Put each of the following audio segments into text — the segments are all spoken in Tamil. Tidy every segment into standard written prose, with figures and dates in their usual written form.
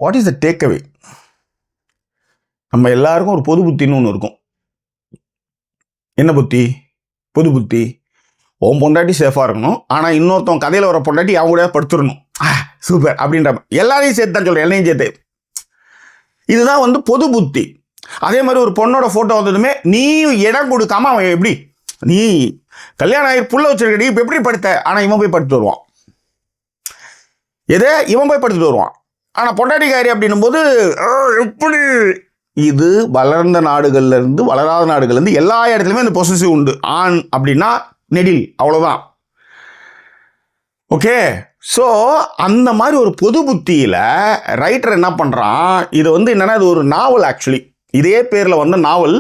What is the take away? நம்ம எல்லாருக்கும் ஒரு பொது புத்தின்னு ஒன்று இருக்கும். என்ன புத்தி? பொது புத்தி. உன் பொண்டாட்டி சேஃபாக இருக்கணும், ஆனால் இன்னொருத்தவன் கதையில் வர பொண்டாட்டி அவங்க கூட படுத்துடணும். சூப்பர் அப்படின்ற எல்லாரையும் சேர்த்து தான் சொல்கிறேன், என்னையும் சேர்த்து. இதுதான் வந்து பொது புத்தி. அதே மாதிரி ஒரு பொண்ணோட ஃபோட்டோ வந்ததுமே நீ இடம் கொடுக்காம அவன் எப்படி, நீ கல்யாணம் ஆகி புள்ள வச்சிருக்கடி இப்போ எப்படி படுத்த, ஆனால் இவன் போய் படுத்து வருவான். எதே இவன் போய் படுத்துட்டு வருவான். ஆனால் பொண்டாட்டிக்காரி அப்படின்னும் போது எப்படி? இது வளர்ந்த நாடுகள்லேருந்து வளராத நாடுகள்லேருந்து எல்லா இடத்துலையுமே இந்த பொசசிவ் உண்டு. ஆண் அப்படின்னா நெடில், அவ்வளோதான். ஓகே, ஸோ அந்த மாதிரி ஒரு பொது புத்தியில் ரைட்டர் என்ன பண்ணுறான், இது வந்து என்னென்னா இது ஒரு நாவல். ஆக்சுவலி இதே பேரில் வந்த நாவல்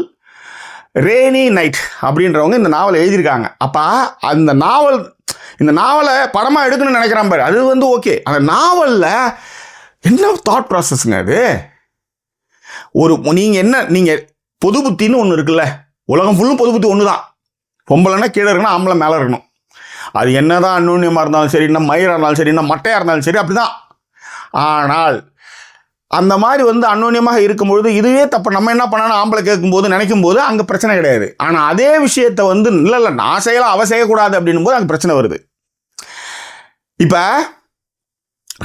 ரெய்னி நைட் அப்படின்றவங்க இந்த நாவலை எழுதியிருக்காங்க. அப்போ அந்த நாவல், இந்த நாவலை படமாக எடுக்கணும்னு நினைக்கிறான் பாரு, அது வந்து ஓகே. அந்த நாவலில் என்ன தாட் ப்ராசஸ்ங்க அது? ஒரு நீங்கள் என்ன, நீங்கள் பொது புத்தின்னு ஒன்று இருக்குல்ல, உலகம் ஃபுல்லும் பொது புத்தி ஒன்று தான். பொம்பளைன்னா கீழே இருக்கணும், ஆம்பளை மேலே இருக்கணும். அது என்ன தான் அந்நுண்ணியமாக இருந்தாலும் சரி, இன்னும் மயிராக இருந்தாலும் சரி, இன்னும் மட்டையாக இருந்தாலும் சரி, அப்படி தான். ஆனால் அந்த மாதிரி வந்து அந்நுண்ணியமாக இருக்கும்பொழுது இதுவே தப்பு. நம்ம என்ன பண்ணணும், ஆம்பளை கேட்கும்போது நினைக்கும் போது அங்கே பிரச்சனை கிடையாது. ஆனால் அதே விஷயத்தை வந்து இல்லை நான் செய்யலாம் அவ செய்யக்கூடாது அப்படின்னும் போது அங்கே பிரச்சனை வருது. இப்போ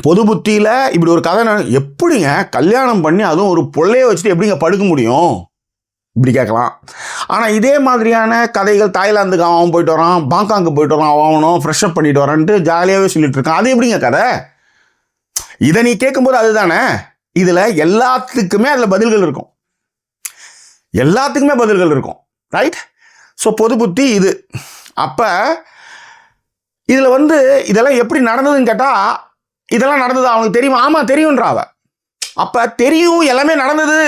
பொது புத்தியில் இப்படி ஒரு கதை எப்படிங்க கல்யாணம் பண்ணி அதுவும் ஒரு பொள்ளையை வச்சுட்டு எப்படிங்க படுக்க முடியும் இப்படி கேட்கலாம். ஆனால் இதே மாதிரியான கதைகள் தாய்லாந்துக்கு அவன் போயிட்டு வரான், பாங்காங்கு போயிட்டு வரான், அவனும் ஃப்ரெஷ்அப் பண்ணிட்டு வரான்ட்டு ஜாலியாகவே சொல்லிட்டு இருக்கான். அது எப்படிங்க கதை? இதை நீ கேட்கும்போது அதுதானே. இதில் எல்லாத்துக்குமே அதில் பதில்கள் இருக்கும், எல்லாத்துக்குமே பதில்கள் இருக்கும், ரைட்? ஸோ பொது புத்தி இது. அப்போ இதில் வந்து இதெல்லாம் எப்படி நடந்ததுன்னு கேட்டால், இதெல்லாம் நடந்தது அவனுக்கு தெரியுமா? ஆமாம் தெரியுன்றாவ. அப்போ தெரியும் எல்லாமே நடந்தது,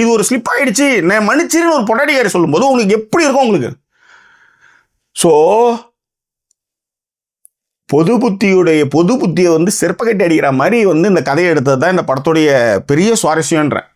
இது ஒரு ஸ்லிப் ஆகிடுச்சு, நான் மன்னிச்சிருன்னு ஒரு பொண்டாட்டிக்காரி சொல்லும்போது உங்களுக்கு எப்படி இருக்கும் உங்களுக்கு? ஸோ பொது புத்தியை வந்து செருப்பக்கட்டி அடிக்கிற மாதிரி வந்து இந்த கதையை எடுத்தது தான் இந்த படத்துடைய பெரிய சுவாரஸ்யம்ன்றேன்.